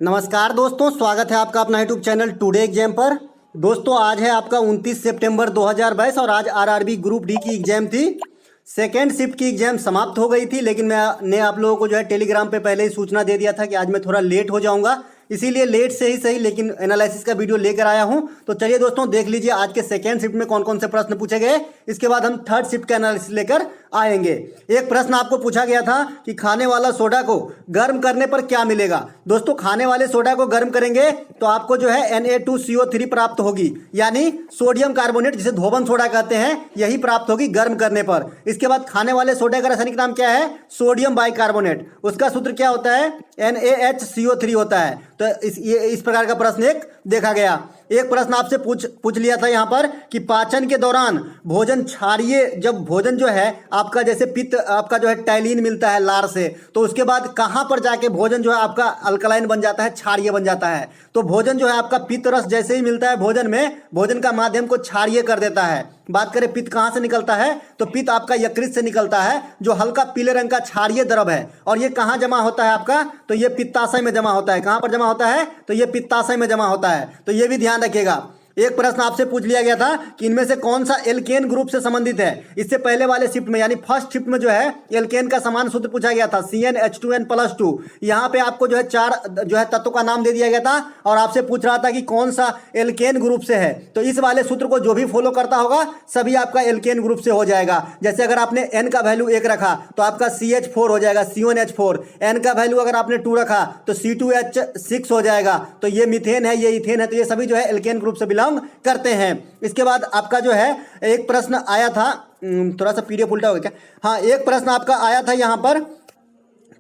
नमस्कार दोस्तों, स्वागत है आपका अपना यूट्यूब चैनल टुडे एग्जाम पर। दोस्तों आज है आपका 29 सितंबर 2022 और आज आरआरबी ग्रुप डी की एग्जाम थी। सेकेंड शिफ्ट की एग्जाम समाप्त हो गई थी, लेकिन मैंने आप लोगों को जो है टेलीग्राम पे पहले ही सूचना दे दिया था कि आज मैं थोड़ा लेट हो जाऊंगा, इसीलिए लेट से ही सही लेकिन एनालिसिस का वीडियो लेकर आया हूं। तो चलिए दोस्तों देख लीजिए आज के सेकेंड शिफ्ट में कौन कौन से प्रश्न पूछे गए। इसके बाद हम थर्ड शिफ्ट का एनालिसिस लेकर आएंगे। एक प्रश्न आपको पूछा गया था कि खाने वाला सोडा को गर्म करने पर क्या मिलेगा। दोस्तों खाने वाले सोडा को गर्म करेंगे तो आपको जो है Na2CO3 प्राप्त होगी, यानी सोडियम कार्बोनेट, जिसे धोबन सोडा कहते हैं, यही प्राप्त होगी गर्म करने पर। इसके बाद खाने वाले सोडा का रासायनिक नाम क्या है? Sodium bicarbonate. उसका सूत्र क्या होता है? NaHCO3 होता है। तो इस प्रकार का प्रश्न एक देखा गया। एक प्रश्न आपसे पूछ लिया था यहाँ पर कि पाचन के दौरान भोजन क्षारीय, जब भोजन जो है आपका जैसे पित्त आपका जो है टैलिन मिलता है लार से, तो उसके बाद कहाँ पर जाके भोजन जो है आपका अल्कलाइन बन जाता है, क्षारीय बन जाता है। तो भोजन जो है आपका पित्त रस जैसे ही मिलता है भोजन में, भोजन का माध्यम को क्षारीय कर देता है। बात करें पित्त कहाँ से निकलता है, तो पित्त आपका यकृत से निकलता है, जो हल्का पीले रंग का क्षारीय द्रव है। और ये कहाँ जमा होता है आपका? तो ये पित्ताशय में जमा होता है। कहाँ पर जमा होता है? तो ये पित्ताशय में जमा होता है। तो ये भी ध्यान रखिएगा। एक प्रश्न आपसे पूछ लिया गया था कि इनमें से कौन सा एल्केन ग्रुप से संबंधित है। इससे पहले वाले शिफ्ट में यानी फर्स्ट शिफ्ट में जो है एल्केन का समान सूत्र पूछा गया था, CnH2n+2। यहाँ पे आपको जो है चार जो है तत्वों का नाम दे दिया गया था और आपसे पूछ रहा था कि कौन सा एल्केन ग्रुप से है। तो इस वाले सूत्र को जो भी फॉलो करता होगा सभी आपका एल्केन ग्रुप से हो जाएगा। जैसे अगर आपने N का वैल्यू 1 रखा तो आपका CH4 हो जाएगा, C1H4। N का वैल्यू अगर आपने 2 रखा तो C2H6 हो जाएगा। तो ये मीथेन है, ये इथेन है, तो ये सभी जो है एल्केन ग्रुप से बिलोंग करते हैं। इसके बाद आपका जो है एक प्रश्न आया था, थोड़ा सा पीडीएफ उल्टा हो गया क्या? हाँ, एक प्रश्न आपका आया था यहां पर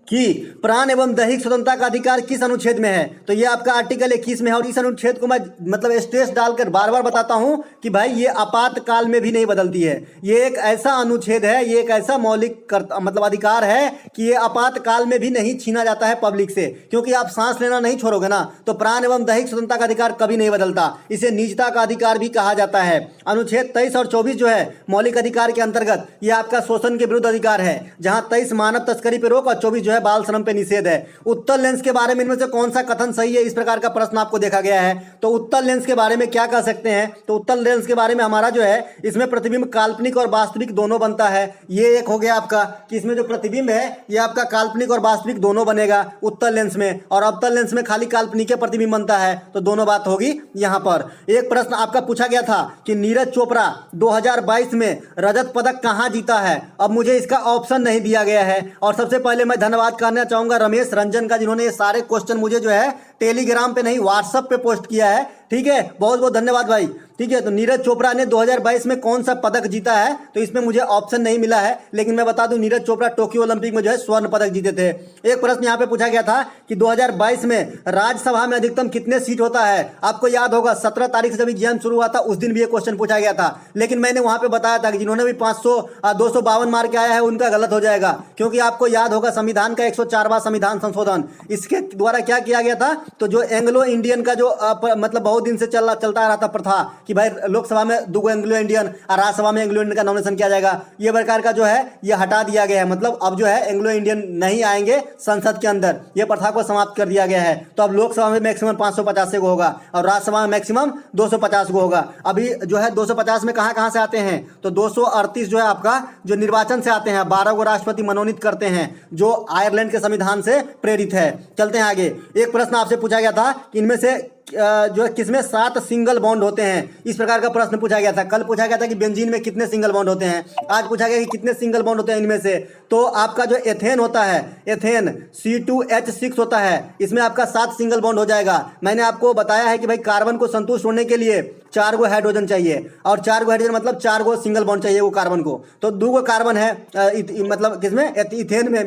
कि प्राण एवं दैहिक स्वतंत्रता का अधिकार किस अनुच्छेद में है। तो ये आपका आर्टिकल 21 में है और इस अनुच्छेद को मैं मतलब स्ट्रेस डालकर बार बार बताता हूं कि भाई ये आपातकाल में भी नहीं बदलती है। ये एक ऐसा अनुच्छेद है, ये एक ऐसा मौलिक मतलब अधिकार है कि ये आपातकाल में भी नहीं छीना जाता है पब्लिक से, क्योंकि आप सांस लेना नहीं छोड़ोगे ना, तो प्राण एवं दैहिक स्वतंत्रता का अधिकार कभी नहीं बदलता। इसे निजता का अधिकार भी कहा जाता है। अनुच्छेद 23 और 24 जो है मौलिक अधिकार के अंतर्गत ये आपका शोषण के विरुद्ध अधिकार है, जहां 23 मानव तस्करी पर रोक और 24 जो है बाल श्रम पे निषेध है। उत्तल लेंस के बारे में इनमें से कौन सा कथन सही है, इस प्रकार का प्रश्न आपको देखा गया है। तो उत्तल लेंस के बारे में क्या कह सकते हैं? तो उत्तल लेंस के बारे में हमारा जो है इसमें प्रतिबिंब काल्पनिक और वास्तविक दोनों बनता है। ये एक हो गया आपका कि इसमें जो प्रतिबिंब है ये आपका काल्पनिक और वास्तविक दोनों बनेगा उत्तल लेंस में, और अवतल लेंस में खाली काल्पनिक प्रतिबिंब बनता है। तो दोनों बात होगी यहाँ पर। एक प्रश्न आपका पूछा गया था कि नीरज चोपड़ा 2022 में रजत पदक कहाँ जीता है। अब मुझे इसका ऑप्शन नहीं दिया गया है। और सबसे पहले मैं धन्यवाद करना चाहूंगा रमेश रंजन का, जिन्होंने ये सारे क्वेश्चन मुझे जो है टेलीग्राम पे नहीं व्हाट्सएप पे पोस्ट किया है। ठीक है, बहुत बहुत धन्यवाद भाई। ठीक है, तो नीरज चोपड़ा ने 2022 में कौन सा पदक जीता है, तो इसमें मुझे ऑप्शन नहीं मिला है, लेकिन मैं बता दूं नीरज चोपड़ा टोक्यो ओलंपिक में जो है स्वर्ण पदक जीते थे। एक प्रश्न यहाँ पे पूछा गया था कि 2022 में राज्यसभा में अधिकतम कितने सीट होता है। आपको याद होगा 17 तारीख से जब एग्जाम शुरू हुआ था उस दिन भी ये क्वेश्चन पूछा गया था, लेकिन मैंने वहां पे बताया था कि जिन्होंने भी 252 मार के आया है उनका गलत हो जाएगा, क्योंकि आपको याद होगा संविधान का 104वां संविधान संशोधन, इसके द्वारा क्या किया गया था। तो जो एंग्लो इंडियन का जो मतलब बहुत दिन से चलता रहा था प्रथा कि भाई लोकसभा में 2 एंग्लो इंडियन और राज्यसभा में एंग्लो इंडियन का नॉमिनेशन किया जाएगा, ये प्रकार का जो है ये हटा दिया गया है। मतलब अब जो है एंग्लो इंडियन नहीं आएंगे संसद के अंदर, ये प्रथा को समाप्त कर दिया गया है। तो अब लोकसभा में मैक्सिमम 550 को होगा और राज्यसभा में मैक्सिमम 250 को होगा। अभी जो है 250 में कहाँ से आते हैं, तो 238 जो है आपका जो निर्वाचन से आते हैं, 12 को राष्ट्रपति मनोनीत करते हैं, जो आयरलैंड के संविधान से प्रेरित है। चलते हैं आगे। एक प्रश्न आपसे पूछा गया था कि इनमें से जो है किसमें 7 सिंगल बॉन्ड होते हैं, इस प्रकार का प्रश्न पूछा गया था। कल पूछा गया था कि बेंजीन में कितने सिंगल बॉन्ड होते हैं, आज पूछा गया कि कितने सिंगल बॉन्ड होते हैं इनमें से। तो आपका जो एथेन होता है, एथेन C2H6 होता है, इसमें आपका 7 सिंगल बॉन्ड हो जाएगा। मैंने आपको बताया है कि भाई कार्बन को संतुष्ट होने के लिए 4 गो हाइड्रोजन चाहिए, और 4 गो हाइड्रोजन मतलब 4 गो सिंगल बॉन्ड चाहिए वो कार्बन को। तो 2 गो कार्बन है मतलब किसमें, इथेन में,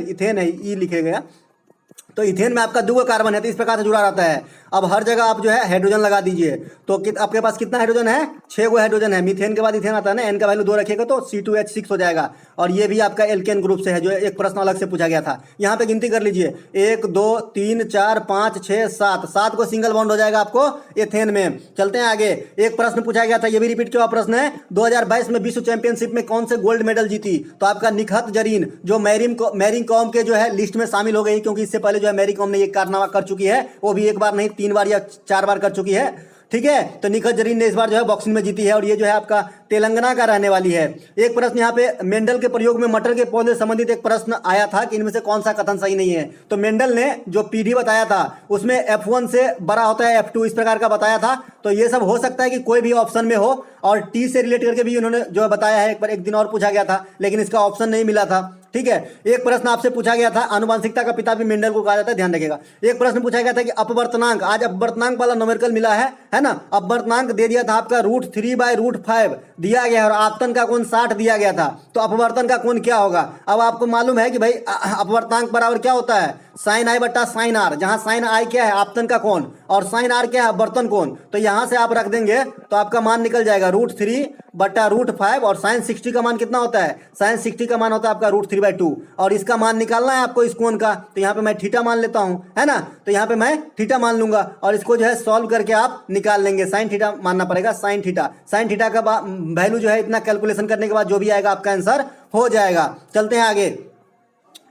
इथेन है, ई लिखे गया, तो इथेन में आपका 2 कार्बन है, तो इस प्रकार से जुड़ा रहता है। अब हर जगह आप जो है हाइड्रोजन लगा दीजिए। तो आपके पास कितना हाइड्रोजन है? 6 गो हाइड्रोजन है। मीथेन के बाद इथेन आता है ना, एन का वैल्यू 2 रखिएगा तो C2H6 हो जाएगा। और ये भी आपका एल्केन ग्रुप से है, जो एक प्रश्न अलग से पूछा गया था। यहाँ पे गिनती कर लीजिए, 1 2 3 4 5 6 7, 7 को सिंगल बॉन्ड हो जाएगा आपको एथेन में। चलते हैं आगे। एक प्रश्न पूछा गया था, ये भी रिपीट किया हुआ प्रश्न है, 2022 में विश्व चैंपियनशिप में कौन से गोल्ड मेडल जीती? तो आपका निखत जरीन, जो मैरी कॉम के जो है लिस्ट में शामिल हो गई, क्योंकि इससे पहले जो है मैरी कॉम ने एक कारनामा कर चुकी है, वो भी एक बार नहीं 3 बार या 4 बार कर चुकी है। ठीक है, तो निखत जरीन ने इस बार जो है बॉक्सिंग में जीती है, और ये जो है आपका तेलंगाना का रहने वाली है। एक प्रश्न यहाँ पे, मेंडल के प्रयोग में मटर के पौधे संबंधित एक प्रश्न आया था कि इनमें से कौन सा कथन सही नहीं है? तो मेंडल ने जो पीढ़ी बताया था उसमें F1 से बड़ा होता है F2, इस प्रकार का बताया था। तो ये सब हो सकता है कि कोई भी ऑप्शन में हो, और टी से रिलेट करके भी उन्होंने जो बताया है, एक दिन और पूछा गया था लेकिन इसका ऑप्शन नहीं मिला था। ठीक है, एक प्रश्न आपसे पूछा गया था, आनुवंशिकता का पिता भी मेंडल को कहा जाता है, ध्यान रखिएगा। एक प्रश्न पूछा गया था कि अपवर्तनांक, आज अपवर्तनांक वाला न्यूमेरिकल मिला है ना। अपवर्तनांक दे दिया था आपका √3/√5 दिया गया है, और आपतन का कोण 60 दिया गया था। तो अपवर्तन का कोण क्या होगा? अब आपको मालूम है कि भाई अपवर्तनांक बराबर क्या होता है? sin i बटा sin r, जहां sin i क्या है? आपतन का कोण, और sin r क्या है? अपवर्तन कोण। तो यहां से आप रख देंगे तो आपका मान निकल जाएगा √3/√5, और sin 60 का मान कितना होता है? sin 60 का मान होता है आपका √3/2, और इसका मान निकालना है आपको इस कोण का। तो यहाँ पे मैं थीटा मान लेता हूँ, है ना। तो यहाँ पे मैं थीटा मान लूंगा, और इसको जो है सॉल्व करके आप निकाल लेंगे। sin थीटा मानना पड़ेगा, sin थीटा का वैल्यू जो है इतना कैलकुलेशन करने के बाद जो भी आएगा आपका आंसर हो जाएगा। चलते हैं आगे।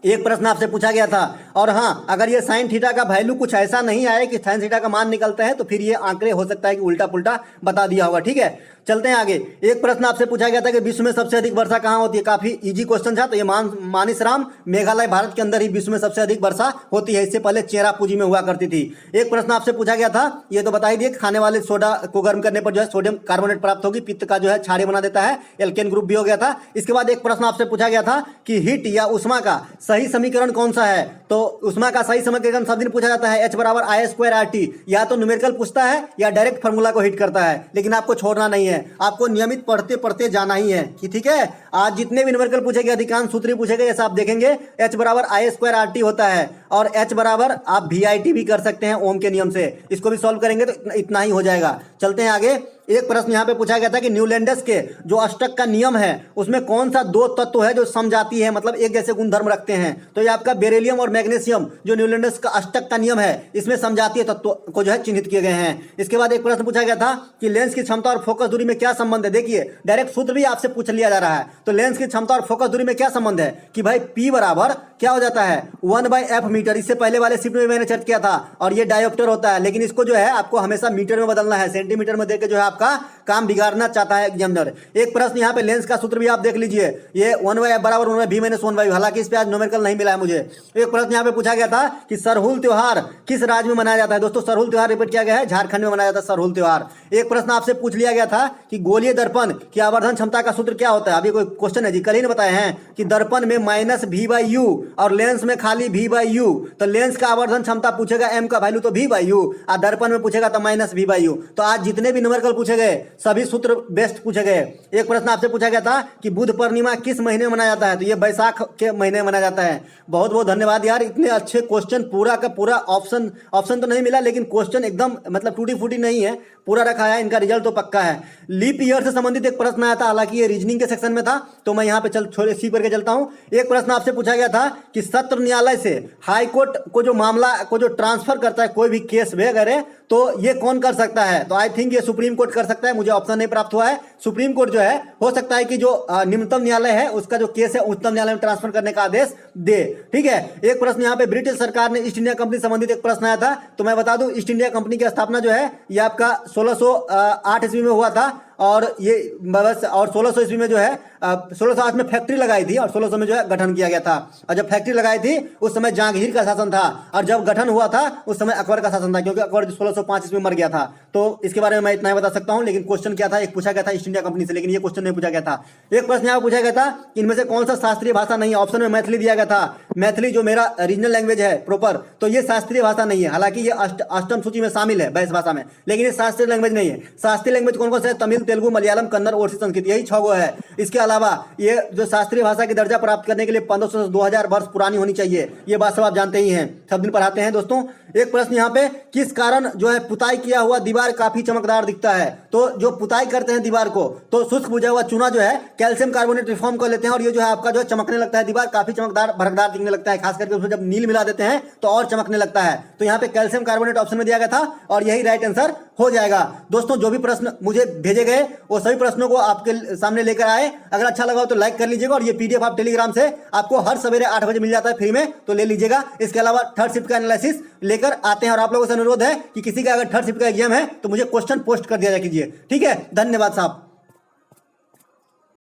एक प्रश्न आपसे पूछा गया था, और हाँ, अगर ये साइन थीटा का वैल्यू कुछ ऐसा नहीं आए कि साइन थीटा का मान निकलता है, तो फिर ये आंकड़े हो सकता है कि उल्टा पुल्टा बता दिया होगा। ठीक है, चलते हैं आगे। एक प्रश्न आपसे पूछा गया था कि विश्व में सबसे अधिक वर्षा कहाँ होती है? काफी इजी क्वेश्चन था। तो ये मानिसराम, मेघालय, भारत के अंदर ही विश्व में सबसे अधिक वर्षा होती है। इससे पहले चेरापूंजी में हुआ करती थी। एक प्रश्न आपसे पूछा गया था, ये तो बता ही दिए, खाने वाले सोडा को गर्म करने पर जो है सोडियम कार्बोनेट प्राप्त होगी, पित्त का जो है क्षारीय बना देता है, एल्केन ग्रुप भी हो गया था। इसके बाद एक प्रश्न आपसे पूछा गया था कि हीट या उष्मा का सही समीकरण कौन सा है? तो उष्मा का सही समीकरण सब दिन पूछा जाता है, H बराबर I²RT। या तो न्यूमेरिकल पूछता है या डायरेक्ट फार्मूला को हिट करता है, लेकिन आपको छोड़ना नहीं है, आपको नियमित पढ़ते पढ़ते जाना ही है कि ठीक है। आज जितने भी न्यूमेरिकल पूछेंगे, अधिकांश सूत्र ही पूछेंगे, ऐसा आप देखेंगे H बराबर I²RT होता है, और H बराबर आप VIT भी कर सकते हैं ओम के नियम से। इसको भी सॉल्व करेंगे तो इतना ही हो जाएगा। चलते हैं आगे। एक प्रश्न यहाँ पे पूछा गया था कि न्यूलैंडस के जो अष्टक का नियम है उसमें कौन सा 2 तत्व है जो समजाती है, मतलब एक जैसे गुणधर्म रखते हैं? तो ये आपका बेरिलियम और मैग्नीशियम, जो न्यूलैंडस का अष्टक का नियम है, इसमें समजातीय तत्व को जो है चिन्हित किए गए हैं। इसके बाद एक प्रश्न पूछा गया था कि लेंस की क्षमता और फोकस दूरी में क्या संबंध है? देखिए, डायरेक्ट सूत्र भी आपसे पूछ लिया जा रहा है। तो लेंस की क्षमता और फोकस दूरी में क्या संबंध है कि भाई P बराबर क्या हो जाता है? 1/f metre. इससे पहले वाले शिफ्ट में मैंने चर्चा किया था, और ये डायोप्टर होता है, लेकिन इसको जो है आपको हमेशा मीटर में बदलना है, सेंटीमीटर में देकर जो है आपका काम बिगाड़ना चाहता है एग्जामिनर। एक प्रश्न यहाँ पे लेंस का सूत्र भी आप देख लीजिए, ये 1/f बराबर 1/v-1/u। हालांकि इस पे आज न्यूमेरिकल नहीं मिला है मुझे। एक प्रश्न यहाँ पे पूछा गया था कि सरहुल त्योहार किस राज्य में मनाया जाता है? दोस्तों, सरहुल त्योहार रिपीट किया गया है, झारखंड में मनाया जाता है सरहुल त्योहार। एक प्रश्न आपसे पूछ लिया गया था कि गोलीय दर्पण की आवर्धन क्षमता का सूत्र क्या होता है? अभी कोई क्वेश्चन है जी, कल ही बताए हैं कि दर्पण में -v/u और लेंस में खाली v/u। तो लेंस का आवर्धन क्षमता पूछेगा, m का वैल्यू तो v/u, और दर्पण में पूछेगा तो -v/u। तो आज जितने भी न्यूमेरिकल पूछे गए सभी सूत्र बेस्ट पूछे गए। एक प्रश्न आपसे पूछा गया था कि बुद्ध पूर्णिमा किस महीने में मनाया जाता है? तो ये बैसाख के महीने में मनाया जाता है। बहुत बहुत धन्यवाद यार, इतने अच्छे क्वेश्चन, पूरा का पूरा ऑप्शन तो नहीं मिला, लेकिन क्वेश्चन एकदम मतलब टूटी फूटी नहीं है, पूरा रखा है, इनका रिजल्ट तो पक्का है। लीप ईयर से संबंधित एक प्रश्न आया था, हालांकि ये रीजनिंग के सेक्शन में था, तो मैं यहाँ पे छोड़े सी करके चलता हूँ। एक प्रश्न आपसे पूछा गया था कि सत्र न्यायालय से हाई कोर्ट को जो मामला को जो ट्रांसफर करता है, कोई भी केस वगैरह, तो ये कौन कर सकता है? तो आई थिंक ये सुप्रीम कोर्ट कर सकता है, मुझे ऑप्शन नहीं प्राप्त हुआ है। सुप्रीम कोर्ट जो है, हो सकता है कि जो निम्नतम न्यायालय है उसका जो केस है उच्चतम न्यायालय में ट्रांसफर करने का आदेश दे। ठीक है। एक प्रश्न यहाँ पे ब्रिटिश सरकार ने ईस्ट इंडिया कंपनी संबंधित एक प्रश्न आया था, तो मैं बता दूं ईस्ट इंडिया कंपनी की स्थापना जो है ये आपका 1608 ईस्वी में हुआ था, और ये बस, और 1600 ईस्वी में जो है 1608 में फैक्ट्री लगाई थी, और 1600 में जो है गठन किया गया था। और जब फैक्ट्री लगाई थी उस समय जहांगीर का शासन था, और जब गठन हुआ था उस समय अकबर का शासन था, क्योंकि अकबर 1605 ईस्वी में मर गया था। तो इसके बारे में मैं इतना ही बता सकता हूं। लेकिन क्वेश्चन क्या था, एक पूछा गया था ईस्ट इंडिया कंपनी से, लेकिन ये क्वेश्चन नहीं पूछा गया था। एक प्रश्न यहाँ पूछा गया था कि इनमें से कौन सा शास्त्रीय भाषा नहीं है? ऑप्शन में मैथिली दिया गया था। मैथिली जो मेरा रीजनल लैंग्वेज है प्रॉपर, तो ये शास्त्रीय भाषा नहीं है। हालांकि ये अष्टम सूची में शामिल है बैस भाषा में, लेकिन ये शास्त्रीय लैंग्वेज नहीं है। शास्त्रीय लैंग्वेज कौन कौन से है? तमिल, तेलुगु, मलयालम, कन्नड़, ओडिया, संस्कृत, यही 6 गो है। इसके अलावा अलावा ये जो शास्त्रीय भाषा की दर्जा प्राप्त करने के लिए 1500 से 2000 वर्ष पुरानी होनी चाहिए। ये बात सब आप जानते ही हैं, सब दिन पढ़ाते हैं दोस्तों। एक प्रश्न यहाँ पे, किस कारण जो है पुताई किया हुआ दीवार काफी चमकदार दिखता है? तो जो पुताई करते हैं दीवार को, तो शुष्क बुझा हुआ चूना जो है कैल्शियम कार्बोनेट रिफॉर्म कर लेते हैं और ये जो है आपका जो है चमकने लगता है, दीवार काफी चमकदार भड़कदार दिखने लगता है। खास करके उसमें जब नील मिला देते हैं तो और चमकने लगता है। तो यहाँ पे कैल्शियम कार्बोनेट ऑप्शन में दिया गया था और यही राइट आंसर हो जाएगा। दोस्तों जो भी प्रश्न मुझे भेजे गए वो सभी प्रश्नों को आपके सामने लेकर आए। अगर अच्छा लगा हो तो लाइक कर लीजिएगा और ये पीडीएफ आप टेलीग्राम से आपको हर सवेरे 8 बजे मिल जाता है फ्री में, तो ले लीजिएगा। इसके अलावा थर्ड शिफ्ट का एनालिसिस लेकर आते हैं और आप लोगों से अनुरोध है कि किसी का अगर थर्ड शिफ्ट का एग्जाम है तो मुझे क्वेश्चन पोस्ट कर दिया जाए कीजिए। ठीक है, धन्यवाद साहब।